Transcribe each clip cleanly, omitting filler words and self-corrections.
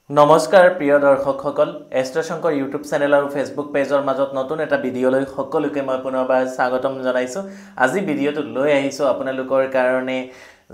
নমস্কাৰ প্ৰিয় দৰ্শকসকল এষ্ট্ৰশংকৰ YouTube channel আৰু ফেচবুক পেজৰ মাজত নতুন এটা ভিডিঅ'লৈ সকলোকে মই পুনৰবাৰ স্বাগতম জনাইছোঁ। আজি ভিডিঅ'টো লৈ আহিছোঁ আপোনালোকৰ কাৰণে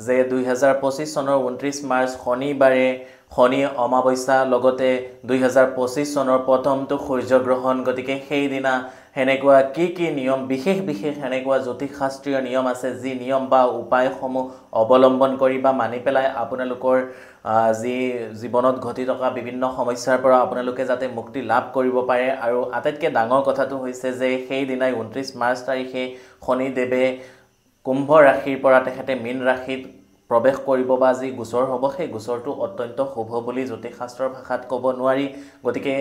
যে 2025 চনৰ 29 মাৰ্চ শনিবাৰে শনি অমাৱস্যা লগতে 2025 চনৰ প্ৰথমটো সূৰ্যগ্ৰহণ। গতিকে সেইদিনা হেনেকুৱা কি নিয়ম বিশেষ হেনেকুৱা জ্যোতিষশাস্ত্ৰীয় নিয়ম আছে যি নিয়ম বা উপায়সমূহ অৱলম্বন কৰি বা মানি পেলাই আপোনালোকৰ যি জীৱনত ঘটি থকা বিভিন্ন সমস্যাৰ পৰা আপোনালোকে যাতে মুক্তি লাভ কৰিব পাৰে। আৰু আটাইতকৈ ডাঙৰ কথাটো হৈছে যে সেই দিনাই 29 মাৰ্চ তাৰিখে শনিদেৱে কুম্ভ ৰাশিৰ পৰা তেখেতে মীন ৰাশিত প্ৰৱেশ কৰিব বা যি গোচৰ হ'ব সেই গোচৰটো অত্যন্ত শুভ বুলি জ্যোতিষশাস্ত্ৰৰ ভাষাত ক'ব নোৱাৰি। গতিকে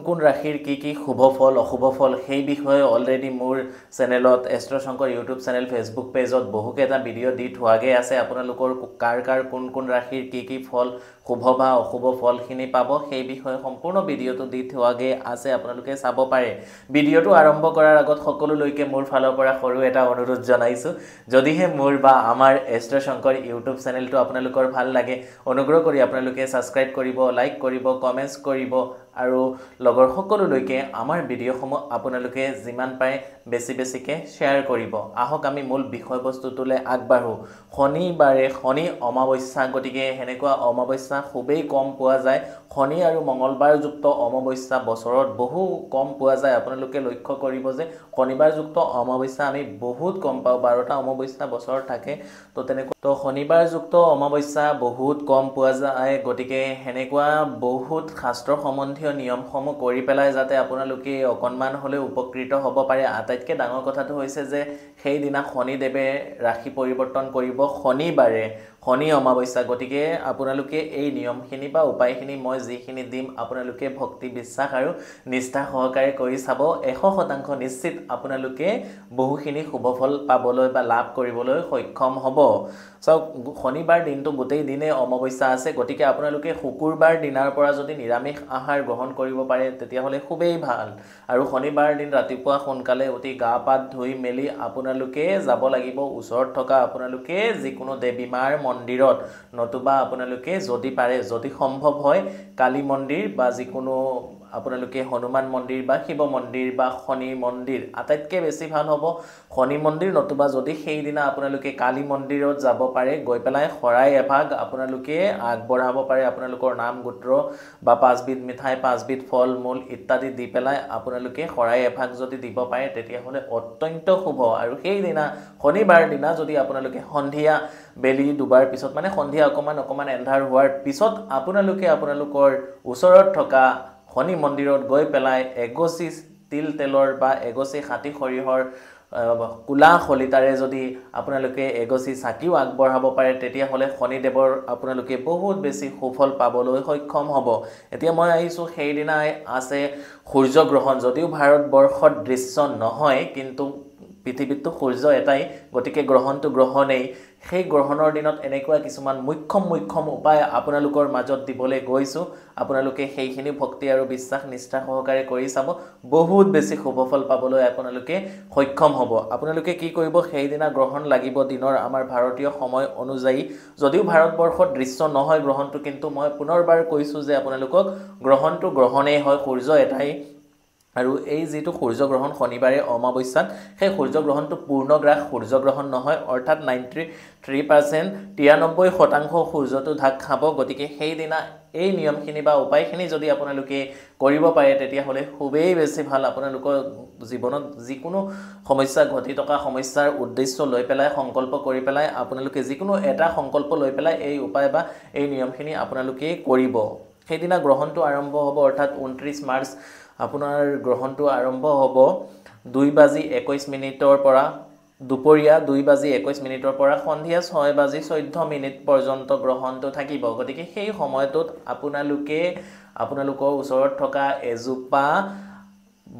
কোন ৰাশিৰ কি শুভ ফল অশুভ ফল সেই বিষয়ে অলৰেডি মোৰ চেনেলত এষ্ট্ৰশংকৰ ইউটিউব চেনেল ফেচবুক পেজত বহুকেইটা ভিডিঅ' দি থোৱাগৈ আছে। আপোনালোকৰ কাৰ কোন ৰাশিৰ কি ফল শুভ বা অশুভ ফলখিনি পাব সেই বিষয়ে সম্পূৰ্ণ ভিডিঅ'টো দি থোৱাগৈ আছে, আপোনালোকে চাব পাৰে। ভিডিঅ'টো আৰম্ভ কৰাৰ আগত সকলোলৈকে মোৰ ফালৰ পৰা সৰু এটা অনুৰোধ জনাইছোঁ, যদিহে মোৰ বা আমাৰ এষ্ট্ৰশংকৰ ইউটিউব চেনেলটো আপোনালোকৰ ভাল লাগে অনুগ্ৰহ কৰি আপোনালোকে ছাবস্ক্ৰাইব কৰিব, লাইক কৰিব, কমেণ্টছ কৰিব আৰু লগৰ সকলোলৈকে আমাৰ ভিডিঅ'সমূহ আপোনালোকে যিমান পাৰে বেছিকৈ শ্বেয়াৰ কৰিব। আহক আমি মূল বিষয়বস্তুটোলৈ আগবাঢ়োঁ। শনিবাৰে শনি অমাৱস্যা, গতিকে হেনেকুৱা অমাৱস্যা খুবেই কম পোৱা যায়। শনি আৰু মঙলবাৰযুক্ত অমাৱস্যা বছৰত বহু কম পোৱা যায়। আপোনালোকে লক্ষ্য কৰিব যে শনিবাৰযুক্ত অমাৱস্যা আমি বহুত কম পাওঁ, 12টা অমাৱস্যা বছৰত থাকে। তো শনিবাৰযুক্ত অমাৱস্যা বহুত কম পোৱা যায়। গতিকে হেনেকুৱা বহুত শাস্ত্ৰ সম্বন্ধীয় নিয়মসমূহ কৰি পেলাই যাতে আপোনালোকে অকণমান হ'লেও উপকৃত হ'ব পাৰে। আটাইতকৈ ডাঙৰ কথাটো হৈছে যে সেইদিনা শনিদেৱে ৰাশি পৰিৱৰ্তন কৰিব শনিবাৰে শনি অমাৱস্যা। গতিকে আপোনালোকে এই নিয়মখিনি বা উপায়খিনি মই যিখিনি দিম আপোনালোকে ভক্তি বিশ্বাস আৰু নিষ্ঠা সহকাৰে কৰি চাব। 100% নিশ্চিত আপোনালোকে বহুখিনি শুভফল পাবলৈ বা লাভ কৰিবলৈ সক্ষম হ'ব। চাওক, শনিবাৰ দিনটো গোটেই দিনে অমাৱস্যা আছে। গতিকে আপোনালোকে শুকুৰবাৰ দিনাৰ পৰা যদি নিৰামিষ আহাৰ গ্ৰহণ কৰিব পাৰে তেতিয়াহ'লে খুবেই ভাল। আৰু শনিবাৰ দিন ৰাতিপুৱা সোনকালে উঠি গা পা ধুই মেলি আপোনালোকে যাব লাগিব ওচৰত থকা আপোনালোকে যিকোনো দেৱী মাৰ মন্দিৰত, নতুবা আপোনালোকে যদি পাৰে যদি সম্ভৱ হয় কালী মন্দিৰ বা যিকোনো আপোনালোকে হনুমান মন্দিৰ বা শিৱ মন্দিৰ বা শনি মন্দিৰ, আটাইতকৈ বেছি ভাল হ'ব শনি মন্দিৰ, নতুবা যদি সেইদিনা আপোনালোকে কালী মন্দিৰত যাব পাৰে গৈ পেলাই শৰাই এভাগ আপোনালোকে আগবঢ়াব পাৰে। আপোনালোকৰ নাম গোত্ৰ বা 5 বিধ মিঠাই 5 বিধ ফল মূল ইত্যাদি দি পেলাই আপোনালোকে শৰাই এভাগ যদি দিব পাৰে তেতিয়াহ'লে অত্যন্ত শুভ। আৰু সেইদিনা শনিবাৰ দিনা যদি আপোনালোকে সন্ধিয়া বেলি ডুবাৰ পিছত মানে সন্ধিয়া অকণমান এন্ধাৰ হোৱাৰ পিছত আপোনালোকে আপোনালোকৰ ওচৰত থকা শনি মন্দিৰত গৈ পেলাই এগছি তিল তেলৰ বা এগছি খাটি সৰিয়হৰ কুলা শলিতাৰে যদি আপোনালোকে এগছি চাকিও আগবঢ়াব পাৰে তেতিয়াহ'লে শনিদেৱৰ আপোনালোকে বহুত বেছি সুফল পাবলৈ সক্ষম হ'ব। এতিয়া মই আহিছোঁ, সেইদিনাই আছে সূৰ্যগ্ৰহণ। যদিও ভাৰতবৰ্ষত দৃশ্য নহয় কিন্তু পৃথিৱীততো সূৰ্য এটাই, গতিকে গ্ৰহণটো গ্ৰহণেই। সেই গ্ৰহণৰ দিনত এনেকুৱা কিছুমান মুখ্যম উপায় আপোনালোকৰ মাজত দিবলৈ গৈছোঁ। আপোনালোকে সেইখিনি ভক্তি আৰু বিশ্বাস নিষ্ঠা সহকাৰে কৰি চাব, বহুত বেছি শুভফল পাবলৈ আপোনালোকে সক্ষম হ'ব। আপোনালোকে কি কৰিব, সেইদিনা গ্ৰহণ লাগিব দিনৰ আমাৰ ভাৰতীয় সময় অনুযায়ী। যদিও ভাৰতবৰ্ষত দৃশ্য নহয় গ্ৰহণটো, কিন্তু মই পুনৰবাৰ কৈছোঁ যে আপোনালোকক গ্ৰহণটো গ্ৰহণেই হয়, সূৰ্য এটাই। আৰু এই যিটো সূৰ্যগ্ৰহণ শনিবাৰে অমাৱস্যাত, সেই সূৰ্যগ্ৰহণটো পূৰ্ণগ্ৰাস সূৰ্যগ্ৰহণ নহয়, অৰ্থাৎ 93% 93% সূৰ্যটো ঢাক খাব। গতিকে সেইদিনা এই নিয়মখিনি বা উপায়খিনি যদি আপোনালোকে কৰিব পাৰে তেতিয়াহ'লে খুবেই বেছি ভাল। আপোনালোকৰ জীৱনত যিকোনো সমস্যা ঘটি থকা সমস্যাৰ উদ্দেশ্য লৈ পেলাই সংকল্প কৰি পেলাই আপোনালোকে যিকোনো এটা সংকল্প লৈ পেলাই এই উপায় বা এই নিয়মখিনি আপোনালোকে কৰিব। সেইদিনা গ্ৰহণটো আৰম্ভ হ'ব, অৰ্থাৎ 29 মাৰ্চ আপোনাৰ গ্ৰহণটো আৰম্ভ হ'ব 2:21 পৰা, দুপৰীয়া 2:21 পৰা সন্ধিয়া 6:14 পৰ্যন্ত গ্ৰহণটো থাকিব। গতিকে সেই সময়টোত আপোনালোকে আপোনালোকৰ ওচৰত থকা এজোপা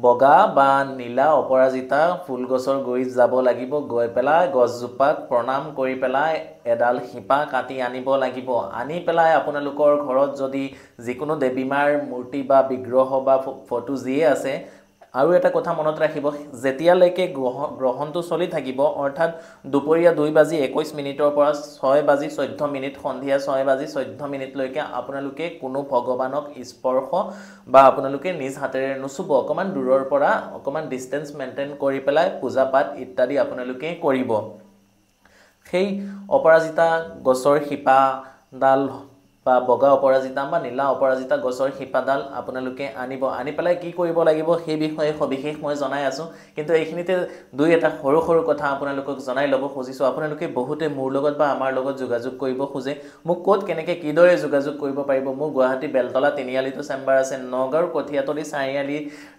বগা বা নীলা অপৰাজিতা ফুলগছৰ গুৰিত যাব লাগিব। গৈ পেলাই গছজোপাক প্ৰণাম কৰি পেলাই এডাল শিপা কাটি আনিব লাগিব। আনি পেলাই আপোনালোকৰ ঘৰত যদি যিকোনো দেৱী মাৰ মূৰ্তি বা বিগ্ৰহ বা ফটো যিয়ে আছে আৰু এটা কথা মনত ৰাখিব যেতিয়ালৈকে গ্ৰহণটো চলি থাকিব অৰ্থাৎ দুপৰীয়া 2:21 পৰা 6:14 সন্ধিয়া 6:14 লৈকে আপোনালোকে কোনো ভগৱানক স্পৰ্শ বা আপোনালোকে নিজ হাতেৰে নুচুব অকমান দূৰৰ পৰা অকমান ডিসটেন্স মেইনটেইন কৰি পেলাই পূজা পাঠ ইত্যাদি আপোনালোকে কৰিব সেই অপৰাজিতা গছৰ শিপাডাল বা বগা অপৰাজিতা বা নীলা অপৰাজিতা গছৰ শিপাডাল আপোনালোকে আনি পেলাই কি কৰিব লাগিব সেই বিষয়ে সবিশেষ মই জনাই আছো কিন্তু এইখিনিতে দুই এটা সৰু সৰু কথা আপোনালোকক জনাই ল'ব খুজিছো আপোনালোকে বহুতে মোৰ লগত বা আমাৰ লগত যোগাযোগ কৰিব খুজে মোক কোত কেনেকৈ কিদৰে যোগাযোগ কৰিব পাৰিব মোৰ গুৱাহাটী বেলতলা তিনিআলিটো চেম্বাৰ আছে নগাঁৱৰ কঠিয়াতলি চাৰিআলি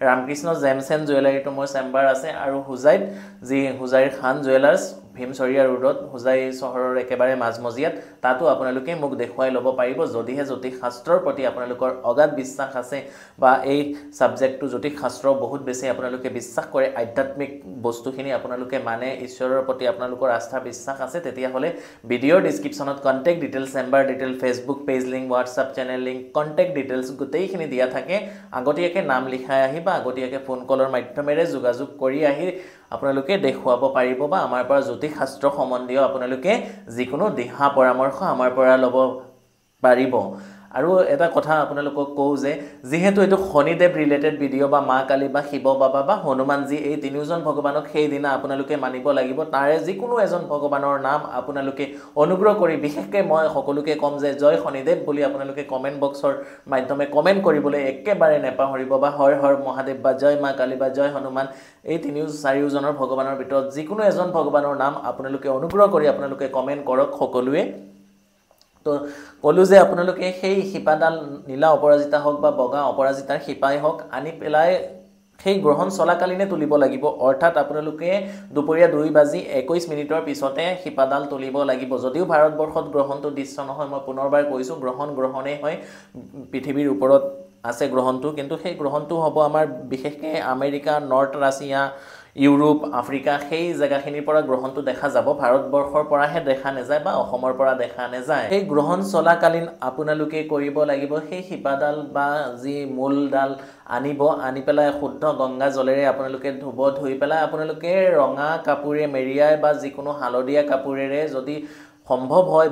ৰামকৃষ্ণ জেমছেন জুৱেলাৰীটো মোৰ চেম্বাৰ আছে আৰু হুজাইত যি হুজাইৰ খান জুৱেলাৰ্ছ ভীমচৰিয়া ৰোডত হুজাই চহৰৰ একেবাৰে মাজমজিয়াত তাতো আপোনালোকে মোক দেখুৱাই ল'ব পাৰিব যদিহে জ্যোতিষ শাস্ত্ৰৰ প্ৰতি আপোনালোকৰ অগাধ বিশ্বাস আছে বা এই সাবজেক্টটো জ্যোতিষ শাস্ত্ৰ বহুত বেছি আপোনালোকে বিশ্বাস কৰে আধ্যাত্মিক বস্তুখিনি আপোনালোকে মানে ঈশ্বৰৰ প্ৰতি আপোনালোকৰ আস্থা বিশ্বাস আছে তেতিয়া হলে ভিডিঅ'ৰ ডেসক্ৰিপচনত contact details chamber detail Facebook page link WhatsApp channel link contact details গোটেইখিনি দিয়া থাকে আগতীয়াকৈ নাম লিখাই আহি বা আগতীয়াকৈ ফোন কলৰ মাধ্যমেৰে যোগাযোগ কৰি আহি আপোনালোকে দেখুৱাব পাৰিব বা আমাৰ পৰা জ্যোতিষ শাস্ত্ৰ সম্বন্ধীয় আপোনালোকে যিকোনো দিহা পৰামৰ্শ আমাৰ পৰা ল'ব পাৰিব আৰু এটা কথা আপোনালোকক কও যে যেহেতু এটো শনিদেৱ ৰিলেটেড ভিডিও বা মা কালী বা শিৱ বাবা বা হনুমানজি এই তিনিজন ভগৱানক সেই দিনা আপোনালোকে মানিব লাগিব তাৰে যিকোনো এজন ভগৱানৰ নাম আপোনালোকে অনুগ্ৰহ কৰি বিশেষকৈ মই সকলোকে কম যে জয় শনিদেৱ বুলি আপোনালোকে কমেন্ট বক্সৰ মাধ্যমে কমেন্ট কৰিবলৈ একেবাৰে নেপাহৰিব বা হৰ হৰ মহাদেৱ বা জয় মা কালী বা জয় হনুমান এই চাৰিওজনৰ ভগৱানৰ ভিতৰত যিকোনো এজন ভগৱানৰ নাম আপোনালোকে অনুগ্ৰহ কৰি আপোনালোকে কমেন্ট কৰক সকলোৱে তো কলু যে আপোনালোকে সেই শিপাডাল নীলা অপৰাজিতা হওক বা বগা অপৰাজিতাৰ শিপাই হওক আনি পেলাই সেই গ্ৰহণ চলাকালীনে তুলিব লাগিব অৰ্থাৎ আপোনালোকে দুপৰীয়া 2:21 পিছতে শিপাডাল তুলিব লাগিব যদিও ভাৰতবৰ্ষত গ্ৰহণটো দৃশ্য নহয় মই পুনৰবাৰ কৈছো গ্ৰহণেই হয় পৃথিৱীৰ ওপৰত আছে গ্ৰহণটো কিন্তু সেই গ্ৰহণটো হ'ব আমাৰ বিশেষকৈ America north Russia Europe Africa সেই জায়গাখিনিৰ পৰা গ্ৰহণটো দেখা যাব ভাৰতবৰ্ষৰ পৰাহে দেখা নাযায় বা অসমৰ পৰা দেখা নাযায় এই গ্ৰহণ চলাকালীন আপোনালোকে কৰিব লাগিব সেই শিপাডাল বা যি মূলডাল আনি পেলাই শুদ্ধ গংগা জলেৰে আপোনালোকে ধুই পেলাই আপোনালোকে ৰঙা কাপোৰে মেৰিয়াই বা যিকোনো হালধীয়া কাপোৰেৰে যদি সম্ভৱ হয়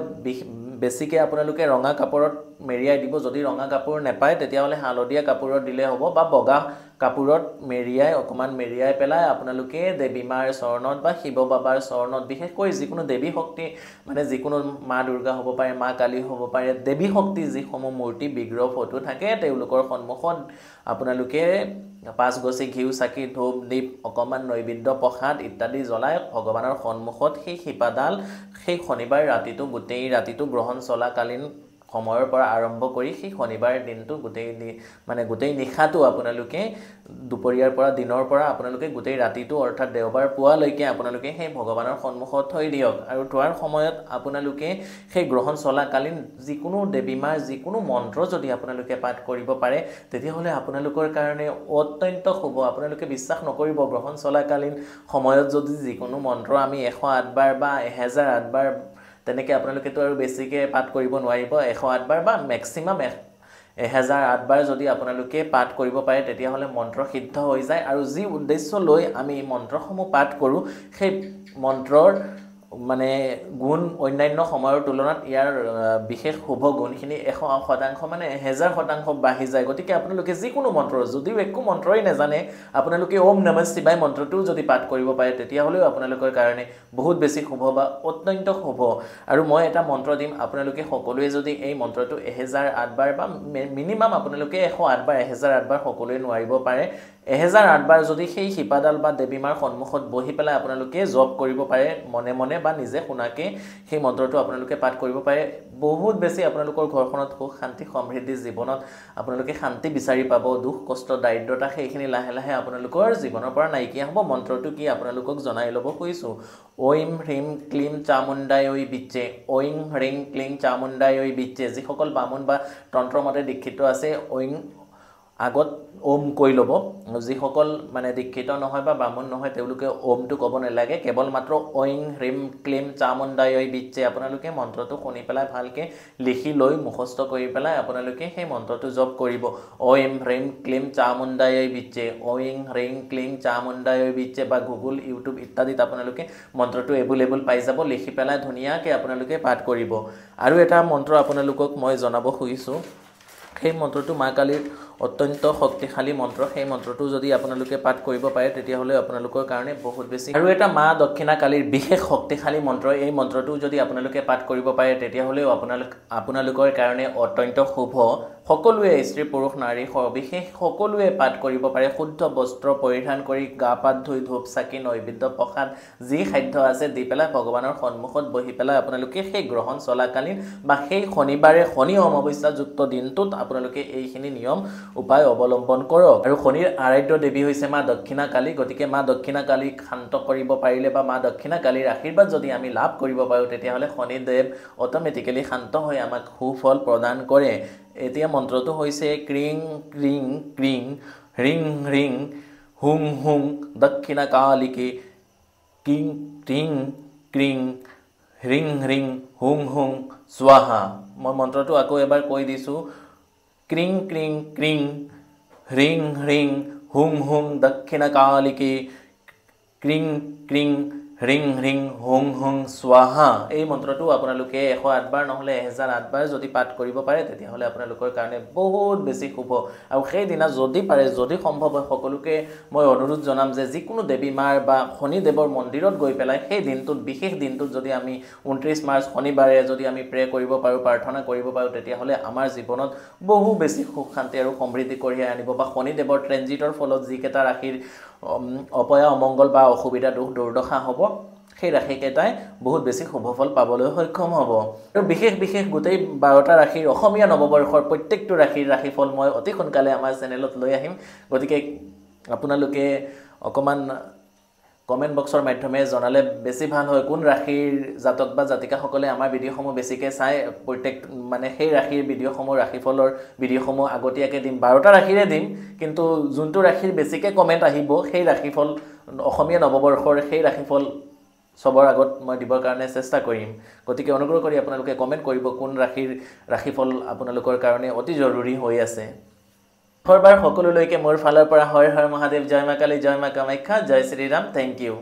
বেছিকৈ আপোনালোকে ৰঙা কাপোৰত মেৰিয়াই দিব যদি ৰঙা কাপোৰ নেপায় তেতিয়াহলে হালধীয়া কাপোৰত দিলে হ'ব বা বগা কাপোৰত মেৰিয়াই পেলাই আপোনালোকে দেৱী মাৰ চৰণত বা শিৱ বাবাৰ চৰণত বিশেষকৈ যিকোনো দেৱী শক্তি মানে যিকোনো মা দুৰ্গা হ'ব পাৰে মা কালী হ'ব পাৰে দেৱী শক্তি যিসমূহ মূৰ্তি বিগ্ৰহ ফটো থাকে তেওঁলোকৰ সন্মুখত আপোনালোকে 5 গছি ঘিউ চাকি ধূপ দীপ অকমান নৈবেদ্য প্ৰসাদ ইত্যাদি জ্বলাই ভগৱানৰ সন্মুখত সেই শিপাডাল সেই শনিবাৰ ৰাতিটো গোটেই ৰাতিটো গ্ৰহণ চলাকালীন সময়ৰ পৰা আৰম্ভ কৰি সেই শনিবাৰ দিনটো গোটেই নিশাটো আপোনালোকে দুপৰীয়াৰ পৰা দিনৰ পৰা আপোনালোকে গোটেই ৰাতিটো অৰ্থাৎ দেওবাৰ পুৱালৈকে আপোনালোকে সেই ভগৱানৰ সন্মুখত থৈ দিয়ক আৰু তোৱাৰ সময়ত আপোনালোকে সেই গ্ৰহণ চলাকালীন যিকোনো দেৱীমাৰ যিকোনো মন্ত্ৰ যদি আপোনালোকে পাঠ কৰিব পাৰে তেতিয়াহলে আপোনালোকৰ কাৰণে অত্যন্ত শুভ আপোনালোকে বিশ্বাস নকৰিব গ্ৰহণ চলাকালীন সময়ত যদি যিকোনো মন্ত্ৰ আমি 108 বাৰ বা 1008 বাৰ তেনেকৈ আপোনালোকে তো আৰু বেছিকৈ পাঠ কৰিব নোৱাৰিব 108 বাৰ বা ম্যাক্সিমাম 1008 বাৰ যদি আপোনালোকে পাঠ কৰিব পাৰে তেতিয়াহলে মন্ত্ৰ সিদ্ধ হৈ যায় আৰু যি উদ্দেশ্য লৈ আমি মন্ত্ৰসমূহ পাঠ কৰো সেই মন্ত্ৰৰ মানে গুণ অন্যান্য সময়ৰ তুলনাত ইয়াৰ বিশেষ শুভ গুণখিনি 100% মানে 1000% বাঢ়ি যায় গতিকে আপোনালোকে যিকোনো মন্ত্ৰ যদিও একো মন্ত্ৰই নাজানে আপোনালোকে ওম নমঃ শিৱায় মন্ত্ৰটো যদি পাঠ কৰিব পাৰে তেতিয়াহলেও আপোনালোকৰ কাৰণে বহুত বেছি শুভ বা অত্যন্ত শুভ আৰু মই এটা মন্ত্ৰ দিম আপোনালোকে সকলোৱে যদি এই মন্ত্ৰটো 1008 বাৰ বা মিনিমাম আপোনালোকে 108 বাৰ 1008 বাৰ সকলোৱে নোৱাৰিব পাৰে 1008 বাৰ যদি সেই শিপাডাল বা দেৱীমাৰ সন্মুখত বহি পেলাই আপোনালোকে জপ কৰিব পাৰে মনে মনে বা নিজে শুনাকে সেই মন্ত্ৰটো আপোনালোকে পাঠ কৰিব পাৰে বহুত বেছি আপোনালোকৰ ঘৰখনত সুখ শান্তি সমৃদ্ধি জীৱনত আপোনালোকে শান্তি বিচাৰি পাব দুখ কষ্ট দাৰিদ্ৰতা সেইখিনি লাহে লাহে আপোনালোকৰ জীৱনৰ পৰা নাইকিয়া হ'ব মন্ত্ৰটো কি আপোনালোকক জনাই ল'ব খুজিছো ওম হ্ৰীম ক্লীম চামুণ্ডায় ঐ বিচ্চে ওম হ্ৰীম ক্লীম চামুণ্ডায় ঐ বিচ্চে যিসকল বামুণ বা তন্ত্ৰমতে দীক্ষিত আছে আগত ওম কৈ ল'ব যিসকল মানে দীক্ষিত নহয় বা ব্ৰাহ্মণ নহয় তেওঁলোকে ওমটো ক'ব নালাগে কেৱল মাত্ৰ ঐং হ্ৰীম ক্লীম চামুণ্ডায় বিচ্ছে আপোনালোকে মন্ত্ৰটো শুনি পেলাই ভালকৈ লিখি লৈ মুখস্থ কৰি পেলাই আপোনালোকে সেই মন্ত্ৰটো জপ কৰিব ঐম হ্ৰীম ক্লীম চামুণ্ডায় বিচ্ছে ঐং হ্ৰীম ক্লীম চামুণ্ডায় বিচ্ছে বা গুগল ইউটিউব ইত্যাদিত আপোনালোকে মন্ত্ৰটো এভেইলেবল পাই যাব লিখি পেলাই ধুনীয়াকৈ আপোনালোকে পাঠ কৰিব আৰু এটা মন্ত্ৰ আপোনালোকক মই জনাব খুজিছোঁ সেই মন্ত্ৰটো মা কালীৰ অত্যন্ত শক্তিশালী মন্ত্ৰ সেই মন্ত্ৰটো যদি আপোনালোকে পাঠ কৰিব পাৰে তেতিয়াহ'লে আপোনালোকৰ কাৰণে বহুত বেছি আৰু এটা মা দক্ষিণা কালীৰ বিশেষ শক্তিশালী মন্ত্ৰ এই মন্ত্ৰটো যদি আপোনালোকে পাঠ কৰিব পাৰে তেতিয়াহ'লেও আপোনালোকৰ কাৰণে অত্যন্ত শুভ সকলোৱে স্ত্ৰী পুৰুষ নাৰী সবিশেষ সকলোৱে পাঠ কৰিব পাৰে শুদ্ধ বস্ত্ৰ পৰিধান কৰি গা পা ধুই ধূপ চাকি নৈবেদ্য প্ৰসাদ যি খাদ্য আছে দি পেলাই ভগৱানৰ সন্মুখত বহি পেলাই আপোনালোকে সেই গ্ৰহণ চলাকালীন বা সেই শনিবাৰে শনি অমাৱস্যাযুক্ত দিনটোত আপোনালোকে এইখিনি নিয়ম উপায় অৱলম্বন কৰক আৰু শনিৰ আৰাধ্য দেৱী হৈছে মা দক্ষিণা কালী গতিকে মা দক্ষিণা কালীক শান্ত কৰিব পাৰিলে বা মা দক্ষিণা কালীৰ আশীৰ্বাদ যদি আমি লাভ কৰিব পাৰোঁ তেতিয়াহ'লে শনিদেৱ অট'মেটিকেলি শান্ত হৈ আমাক সুফল প্ৰদান কৰে এতিয়া মন্ত্ৰটো হৈছে ক্ৰিং ক্ৰিং ক্ৰিং হ্ৰিং হ্ৰিং হুং হুং দক্ষিণা কালীকে কিং ক্ৰিং ক্ৰিং হ্ৰিং হ্ৰিং হুং হুং স্বাহা মই মন্ত্ৰটো আকৌ এবাৰ কৈ দিছোঁ ক্ৰিং ক্ৰিং ক্ৰিং হ্ৰিং হ্ৰিং হুং হুং দক্ষিণা কালীকে ক্ৰিং ক্ৰিং হ্ৰিং হ্ৰিং হুং হুং স্বাহা এই মন্ত্ৰটো আপোনালোকে 108 বাৰ নহ'লে 1008 বাৰ যদি পাঠ কৰিব পাৰে তেতিয়াহ'লে আপোনালোকৰ কাৰণে বহুত বেছি শুভ আৰু সেই দিনা যদি পাৰে যদি সম্ভৱ হয় সকলোকে মই অনুৰোধ জনাম যে যিকোনো দেৱী মাৰ বা শনিদেৱৰ মন্দিৰত গৈ পেলাই সেই দিনটোত বিশেষ দিনটোত যদি আমি 29 মাৰ্চ শনিবাৰে যদি আমি প্ৰে কৰিব পাৰোঁ প্ৰাৰ্থনা কৰিব পাৰোঁ তেতিয়াহ'লে আমাৰ জীৱনত বহু বেছি সুখ শান্তি আৰু সমৃদ্ধি কঢ়িয়াই আনিব বা শনিদেৱৰ ট্ৰেনজিটৰ ফলত যিকেইটা ৰাশিৰ অপয়া অমংগল বা অসুবিধা দুখ দুৰ্দশা হ'ব সেই ৰাশিকেইটাই বহুত বেছি শুভফল পাবলৈ সক্ষম হ'ব আৰু বিশেষ গোটেই 12টা ৰাশিৰ অসমীয়া নৱবৰ্ষৰ প্ৰত্যেকটো ৰাশিৰ ৰাশিফল মই অতি সোনকালে আমাৰ চেনেলত লৈ আহিম গতিকে আপোনালোকে অকমান কমেন্ট বক্সৰ মাধ্যমে জনালে বেছি ভাল হয় কোন ৰাশিৰ জাতক বা জাতিকাসকলে আমাৰ ভিডিঅ'সমূহ বেছিকৈ চাই প্ৰত্যেক মানে সেই ৰাশিৰ ভিডিঅ'সমূহ ৰাশিফলৰ ভিডিঅ'সমূহ আগতীয়াকৈ দিম 12টা ৰাশিৰে দিম কিন্তু যোনটো ৰাশিৰ বেছিকৈ কমেন্ট আহিব সেই ৰাশিফল অসমীয়া নৱবৰ্ষৰ সেই ৰাশিফল সবৰ আগত মই দিবৰ কাৰণে চেষ্টা কৰিম গতিকে অনুগ্ৰহ কৰি আপোনালোকে কমেন্ট কৰিব কোন ৰাশিৰ ৰাশিফল আপোনালোকৰ কাৰণে অতি জৰুৰী হৈ আছে হৰবাৰ সকলোলৈকে মোৰ ফালৰ পৰা হৰ হৰ মহাদেৱ জয় মা কালী জয় মা কামাখ্যা জয় শ্ৰী ৰাম থ্যাংক ইউ